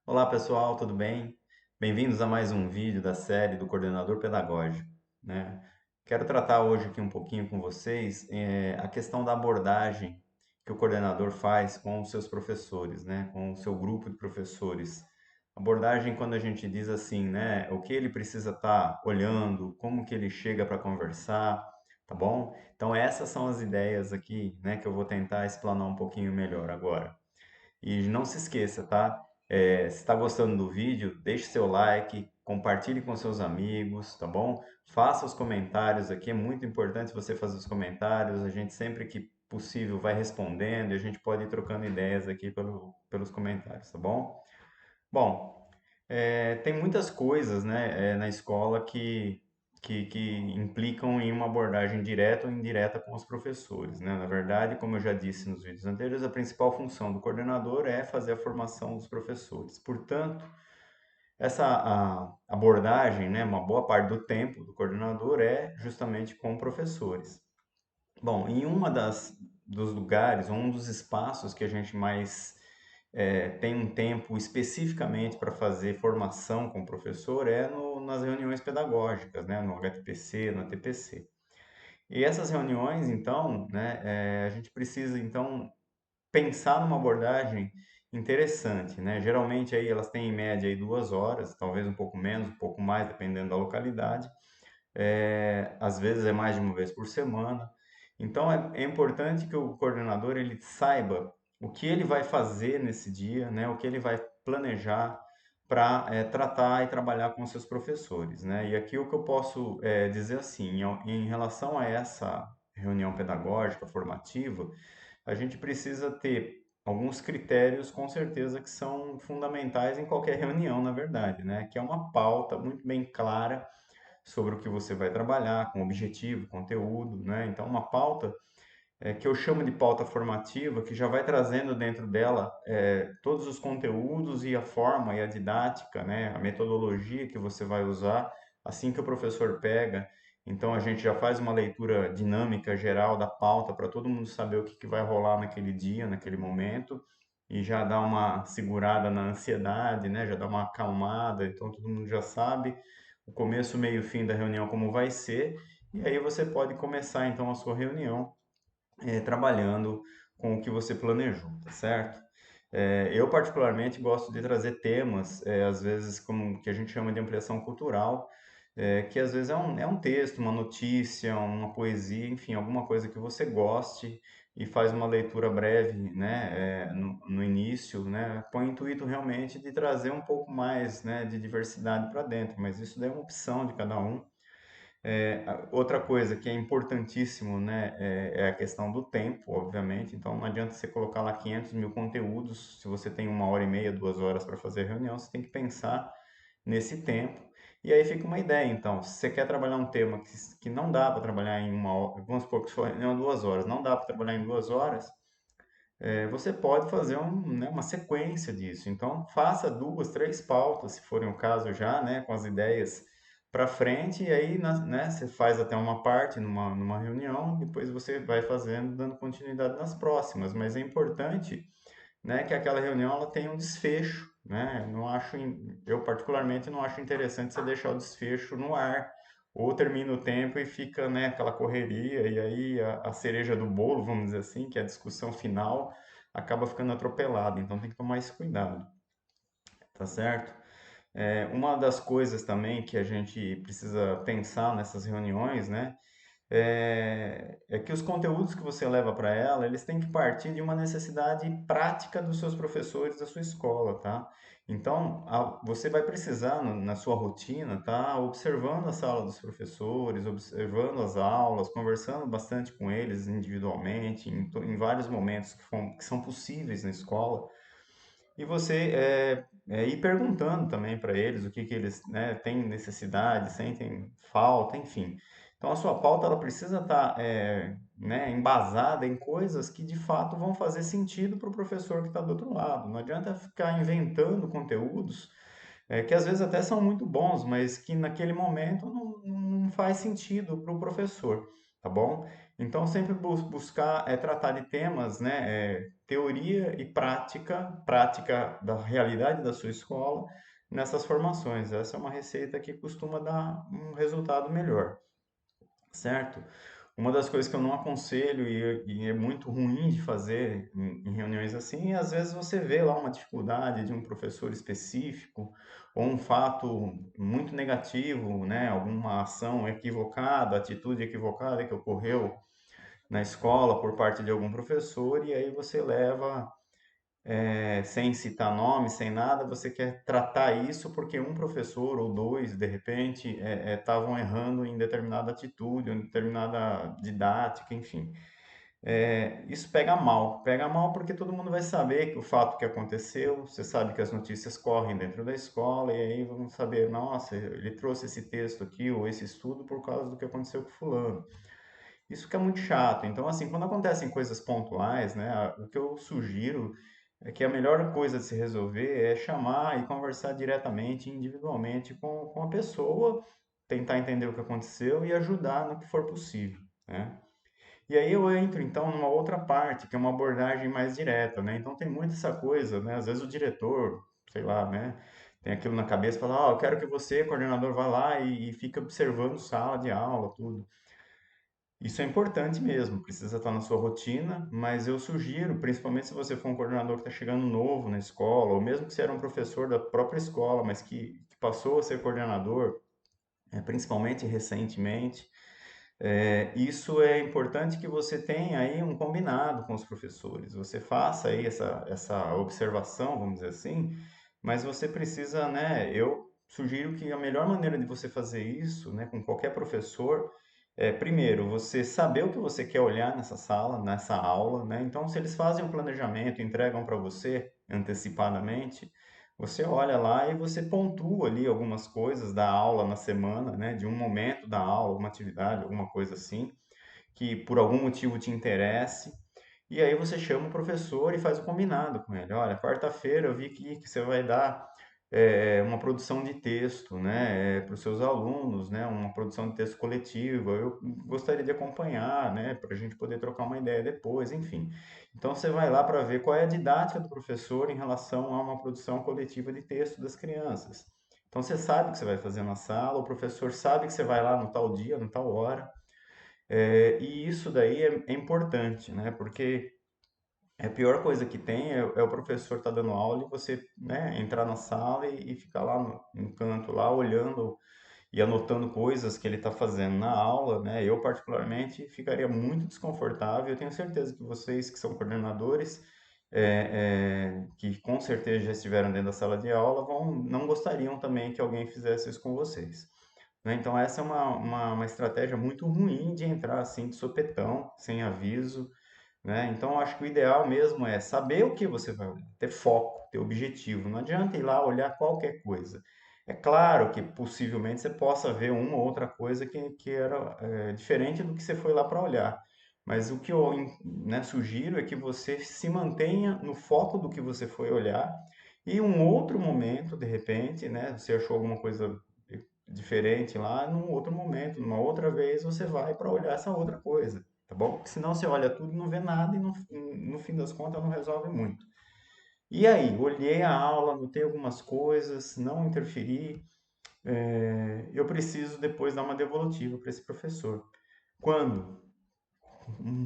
Olá pessoal, tudo bem? Bem-vindos a mais um vídeo da série do Coordenador Pedagógico, né? Quero tratar hoje aqui um pouquinho com vocês a questão da abordagem que o coordenador faz com os seus professores, né? Com o seu grupo de professores. Abordagem quando a gente diz assim, né? O que ele precisa estar olhando, como que ele chega para conversar, tá bom? Então essas são as ideias aqui, né? Que eu vou tentar explanar um pouquinho melhor agora. E não se esqueça, tá? Se está gostando do vídeo, deixe seu like, compartilhe com seus amigos, tá bom? Faça os comentários aqui, é muito importante você fazer os comentários. A gente sempre que possível vai respondendo e a gente pode ir trocando ideias aqui pelos comentários, tá bom? Bom, tem muitas coisas, né, na escola que implicam em uma abordagem direta ou indireta com os professores, né? Na verdade, como eu já disse nos vídeos anteriores, a principal função do coordenador é fazer a formação dos professores. Portanto, essa abordagem, né, uma boa parte do tempo do coordenador é justamente com professores. Bom, em uma dos lugares, ou um dos espaços que a gente mais tem um tempo especificamente para fazer formação com o professor nas reuniões pedagógicas, né, no HTPC, no TPC. E essas reuniões, então, né, a gente precisa, então, pensar numa abordagem interessante, né? Geralmente aí elas têm em média aí 2 horas, talvez um pouco menos, um pouco mais, dependendo da localidade. Às vezes é mais de uma vez por semana. Então é importante que o coordenador ele saiba o que ele vai fazer nesse dia, né? O que ele vai planejar para tratar e trabalhar com os seus professores, né? E aqui o que eu posso dizer assim, em relação a essa reunião pedagógica formativa, a gente precisa ter alguns critérios, com certeza, que são fundamentais em qualquer reunião, na verdade, né? Que é uma pauta muito bem clara sobre o que você vai trabalhar, com objetivo, conteúdo, né? Então, uma pauta que eu chamo de pauta formativa, que já vai trazendo dentro dela todos os conteúdos e a forma e a didática, né? A metodologia que você vai usar assim que o professor pega. Então, a gente já faz uma leitura dinâmica geral da pauta para todo mundo saber o que vai rolar naquele dia, naquele momento. E já dá uma segurada na ansiedade, né? Já dá uma acalmada, então todo mundo já sabe o começo, meio e fim da reunião como vai ser, e aí você pode começar então a sua reunião trabalhando com o que você planejou, tá certo? Eu particularmente gosto de trazer temas, às vezes como que a gente chama de ampliação cultural, que às vezes é um texto, uma notícia, uma poesia, enfim, alguma coisa que você goste e faz uma leitura breve, né, no início, né, com o intuito realmente de trazer um pouco mais, né, de diversidade para dentro, mas isso daí é uma opção de cada um. Outra coisa que é importantíssimo, né, é a questão do tempo, obviamente. Então, não adianta você colocar lá 500 mil conteúdos. Se você tem 1 hora e meia, 2 horas para fazer a reunião, você tem que pensar nesse tempo. E aí fica uma ideia, então, se você quer trabalhar um tema que não dá para trabalhar em 1 hora, vamos supor que for em 2 horas, não dá para trabalhar em 2 horas, você pode fazer né, uma sequência disso. Então, faça 2, 3 pautas, se forem o caso já, né, com as ideias para frente, e aí, né, você faz até uma parte numa reunião, depois você vai fazendo, dando continuidade nas próximas. Mas é importante, né, que aquela reunião ela tenha um desfecho, né? Eu particularmente não acho interessante você deixar o desfecho no ar, ou termina o tempo e fica, né, aquela correria, e aí a cereja do bolo, vamos dizer assim, que é a discussão final, acaba ficando atropelada. Então tem que tomar esse cuidado, tá certo? Uma das coisas também que a gente precisa pensar nessas reuniões, né, é que os conteúdos que você leva para ela, eles têm que partir de uma necessidade prática dos seus professores da sua escola, tá? Então, você vai precisar, na sua rotina, tá? Observando a sala dos professores, observando as aulas, conversando bastante com eles individualmente, em vários momentos que são possíveis na escola, e você ir perguntando também para eles o que eles, né, têm necessidade, sentem falta, enfim. Então a sua pauta ela precisa estar né, embasada em coisas que de fato vão fazer sentido para o professor que está do outro lado. Não adianta ficar inventando conteúdos que às vezes até são muito bons, mas que naquele momento não faz sentido para o professor, tá bom? Então, sempre buscar tratar de temas, né, teoria e prática, prática da realidade da sua escola nessas formações. Essa é uma receita que costuma dar um resultado melhor, certo? Uma das coisas que eu não aconselho e é muito ruim de fazer em reuniões assim, é às vezes você vê lá uma dificuldade de um professor específico ou um fato muito negativo, né, alguma ação equivocada, atitude equivocada que ocorreu na escola por parte de algum professor, e aí você leva, sem citar nome, sem nada, você quer tratar isso porque um professor ou dois, de repente, estavam errando em determinada atitude, em determinada didática, enfim. Isso pega mal porque todo mundo vai saber que o fato que aconteceu, você sabe que as notícias correm dentro da escola, e aí vamos saber, nossa, ele trouxe esse texto aqui ou esse estudo por causa do que aconteceu com fulano. Isso que é muito chato. Então, assim, quando acontecem coisas pontuais, né, o que eu sugiro é que a melhor coisa de se resolver é chamar e conversar diretamente, individualmente com a pessoa, tentar entender o que aconteceu e ajudar no que for possível, né? E aí eu entro, então, numa outra parte, que é uma abordagem mais direta, né? Então, tem muito essa coisa, né? Às vezes o diretor, sei lá, né? Tem aquilo na cabeça, fala, ó, eu quero que você, coordenador, vá lá e fique observando sala de aula, tudo. Isso é importante mesmo, precisa estar na sua rotina, mas eu sugiro, principalmente se você for um coordenador que está chegando novo na escola, ou mesmo que você era um professor da própria escola, mas que passou a ser coordenador, principalmente recentemente, isso é importante que você tenha aí um combinado com os professores. Você faça aí essa observação, vamos dizer assim, mas você precisa, né? Eu sugiro que a melhor maneira de você fazer isso, né, com qualquer professor, primeiro, você saber o que você quer olhar nessa sala, nessa aula, né? Então, se eles fazem um planejamento, entregam para você antecipadamente, você olha lá e você pontua ali algumas coisas da aula na semana, né? De um momento da aula, alguma atividade, alguma coisa assim, que por algum motivo te interesse. E aí você chama o professor e faz o combinado com ele. Olha, quarta-feira eu vi que você vai dar uma produção de texto, né, para os seus alunos, né, uma produção de texto coletiva. Eu gostaria de acompanhar, né, para a gente poder trocar uma ideia depois, enfim. Então você vai lá para ver qual é a didática do professor em relação a uma produção coletiva de texto das crianças. Então você sabe o que você vai fazer na sala, o professor sabe que você vai lá no tal dia, no tal hora. E isso daí é importante, né? Porque a pior coisa que tem é o professor estar dando aula e você, né, entrar na sala e ficar lá no canto, lá olhando e anotando coisas que ele está fazendo na aula, né? Eu, particularmente, ficaria muito desconfortável. Eu tenho certeza que vocês que são coordenadores, que com certeza já estiveram dentro da sala de aula, não gostariam também que alguém fizesse isso com vocês. Né? Então, essa é uma estratégia muito ruim de entrar assim de sopetão, sem aviso, né? Então, eu acho que o ideal mesmo é saber o que você vai olhar, ter foco, ter objetivo. Não adianta ir lá olhar qualquer coisa. É claro que possivelmente você possa ver uma ou outra coisa que era diferente do que você foi lá para olhar. Mas o que eu, né, sugiro é que você se mantenha no foco do que você foi olhar e um outro momento, de repente, né, você achou alguma coisa diferente lá, num outro momento, numa outra vez, você vai para olhar essa outra coisa, tá bom? Porque senão você olha tudo, não vê nada e no fim das contas não resolve muito. E aí, olhei a aula, anotei algumas coisas, não interferi, eu preciso depois dar uma devolutiva para esse professor. Quando?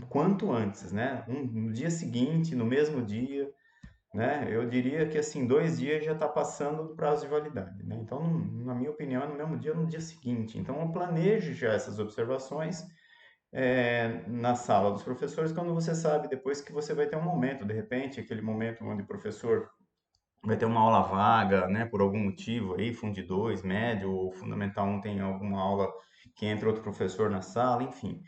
Quanto antes, né? No dia seguinte, no mesmo dia, né? Eu diria que assim, 2 dias já está passando do prazo de validade, né? Então, na minha opinião, é no mesmo dia ou no dia seguinte. Então, eu planeje já essas observações na sala dos professores, quando você sabe depois que você vai ter um momento, de repente, aquele momento onde o professor vai ter uma aula vaga, né, por algum motivo aí, Fundi 2, médio, ou Fundamental 1 tem alguma aula que entra outro professor na sala, enfim.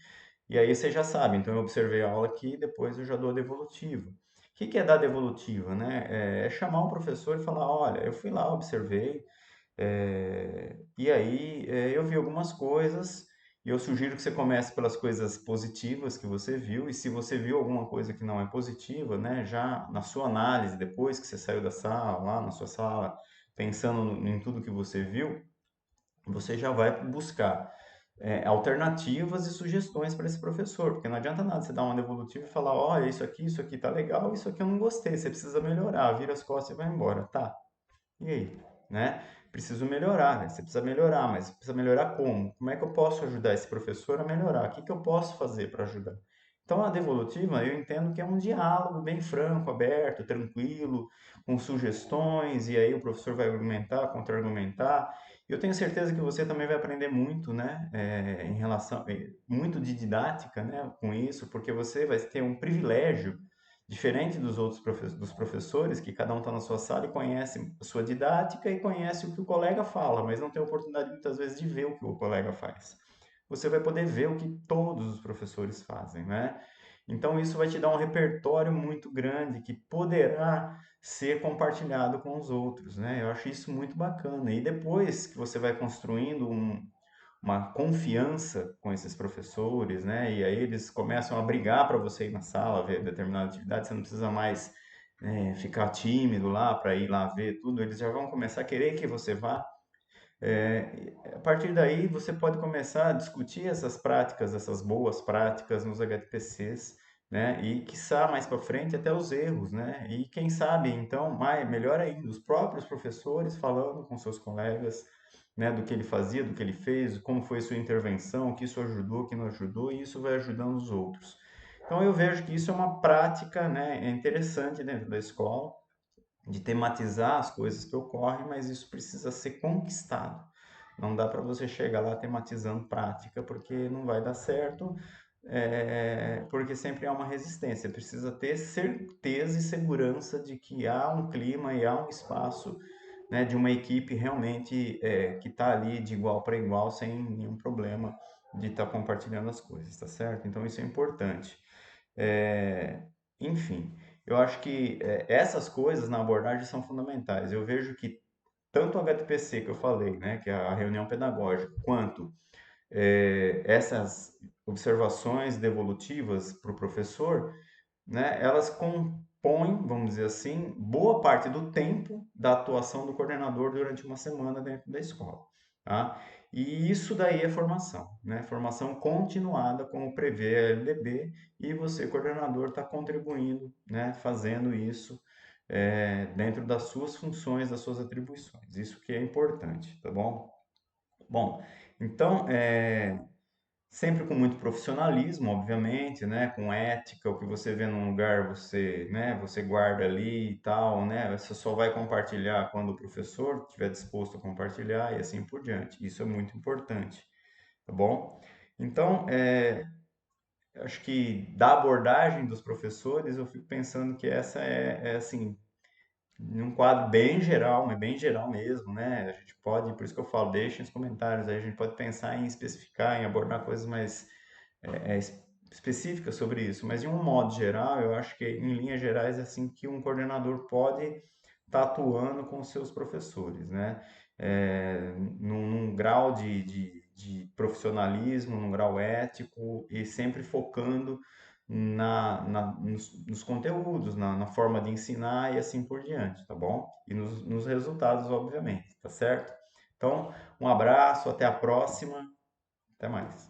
E aí você já sabe, então eu observei a aula aqui, depois eu já dou a devolutiva. O que que é dar devolutiva, né? É chamar o professor e falar, olha, eu fui lá, observei, e aí eu vi algumas coisas, e eu sugiro que você comece pelas coisas positivas que você viu, e se você viu alguma coisa que não é positiva, né, já na sua análise, depois que você saiu da sala, lá na sua sala, pensando em tudo que você viu, você já vai buscar. alternativas e sugestões para esse professor, porque não adianta nada você dar uma devolutiva e falar, olha, isso aqui tá legal, isso aqui eu não gostei, você precisa melhorar, vira as costas e vai embora. Tá, e aí? Né? Preciso melhorar, né? Você precisa melhorar, mas precisa melhorar como? Como é que eu posso ajudar esse professor a melhorar? O que que eu posso fazer para ajudar? Então, a devolutiva, eu entendo que é um diálogo bem franco, aberto, tranquilo, com sugestões, e aí o professor vai argumentar, contra-argumentar. E eu tenho certeza que você também vai aprender muito, né, em relação, muito de didática, né, com isso, porque você vai ter um privilégio diferente dos outros dos professores, que cada um está na sua sala e conhece a sua didática e conhece o que o colega fala, mas não tem a oportunidade muitas vezes de ver o que o colega faz. Você vai poder ver o que todos os professores fazem, né? Então isso vai te dar um repertório muito grande que poderá ser compartilhado com os outros, né? Eu acho isso muito bacana. E depois que você vai construindo uma confiança com esses professores, né? E aí eles começam a brigar para você ir na sala ver determinada atividade, você não precisa mais ficar tímido lá para ir lá ver tudo, eles já vão começar a querer que você vá. A partir daí, você pode começar a discutir essas práticas, essas boas práticas nos HTPCs, né? E, quiçá, mais para frente, até os erros, né? E quem sabe, então, melhor ainda, os próprios professores falando com seus colegas, né? Do que ele fazia, do que ele fez, como foi sua intervenção, o que isso ajudou, o que não ajudou, e isso vai ajudando os outros. Então, eu vejo que isso é uma prática, né? Interessante dentro da escola, de tematizar as coisas que ocorrem, mas isso precisa ser conquistado. Não dá para você chegar lá tematizando prática, porque não vai dar certo, porque sempre há uma resistência. Precisa ter certeza e segurança de que há um clima e há um espaço, né, de uma equipe realmente que está ali de igual para igual, sem nenhum problema de estar compartilhando as coisas, tá certo? Então isso é importante. É, enfim, eu acho que essas coisas na abordagem são fundamentais. Eu vejo que tanto o HTPC que eu falei, né, que é a reunião pedagógica, quanto essas observações devolutivas para o professor, né, elas compõem, vamos dizer assim, boa parte do tempo da atuação do coordenador durante uma semana dentro da escola, tá? E isso daí é formação, né? Formação continuada, como prevê a LDB, e você, coordenador, está contribuindo, né, fazendo isso dentro das suas funções, das suas atribuições. Isso que é importante, tá bom? Bom, então, sempre com muito profissionalismo, obviamente, né? Com ética, o que você vê num lugar, você, né? Você guarda ali e tal, né? Você só vai compartilhar quando o professor estiver disposto a compartilhar e assim por diante. Isso é muito importante, tá bom? Então, acho que da abordagem dos professores, eu fico pensando que essa assim, num quadro bem geral, mas bem geral mesmo, né? A gente pode, por isso que eu falo, deixem os comentários aí, a gente pode pensar em especificar, em abordar coisas mais específicas sobre isso, mas de um modo geral, eu acho que em linhas gerais é assim que um coordenador pode estar atuando com os seus professores, né? Num grau de profissionalismo, num grau ético e sempre focando nos conteúdos, na forma de ensinar e assim por diante, tá bom? E nos resultados, obviamente, tá certo? Então, um abraço, até a próxima, até mais.